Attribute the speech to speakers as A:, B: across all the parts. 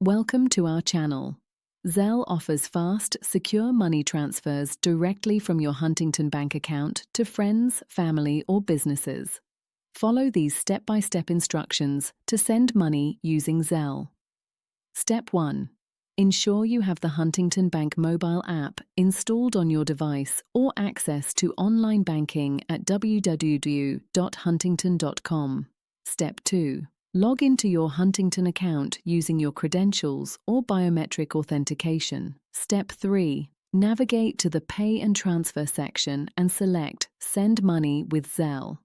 A: Welcome to our channel. Zelle offers fast, secure money transfers directly from your Huntington Bank account to friends, family, or businesses. Follow these step-by-step instructions to send money using Zelle. Step 1. Ensure you have the Huntington Bank mobile app installed on your device or access to online banking at www.huntington.com. Step 2. Log into your Huntington account using your credentials or biometric authentication. Step 3. Navigate to the Pay and Transfer section and select Send Money with Zelle.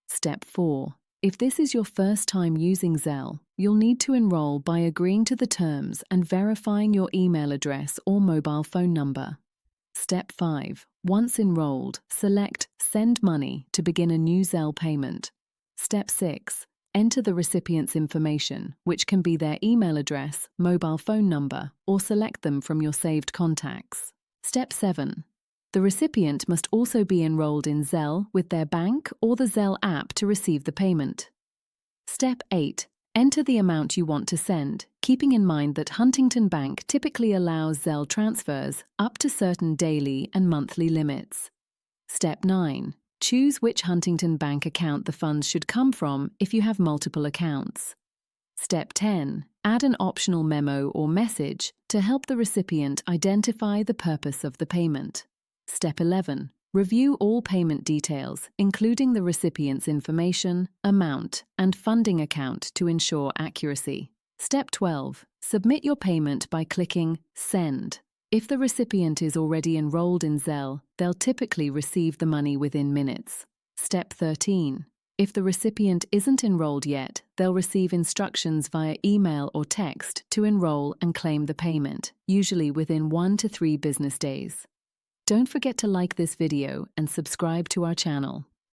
A: Step 4. If this is your first time using Zelle, you'll need to enroll by agreeing to the terms and verifying your email address or mobile phone number. Step 5. Once enrolled, select Send Money to begin a new Zelle payment. Step 6. Enter the recipient's information, which can be their email address, mobile phone number, or select them from your saved contacts. Step 7. The recipient must also be enrolled in Zelle with their bank or the Zelle app to receive the payment. Step 8. Enter the amount you want to send, keeping in mind that Huntington Bank typically allows Zelle transfers up to certain daily and monthly limits. Step 9. Choose which Huntington Bank account the funds should come from if you have multiple accounts. Step 10. Add an optional memo or message to help the recipient identify the purpose of the payment. Step 11. Review all payment details, including the recipient's information, amount, and funding account to ensure accuracy. Step 12. Submit your payment by clicking Send. If the recipient is already enrolled in Zelle, they'll typically receive the money within minutes. Step 13. If the recipient isn't enrolled yet, they'll receive instructions via email or text to enroll and claim the payment, usually within 1 to 3 business days. Don't forget to like this video and subscribe to our channel.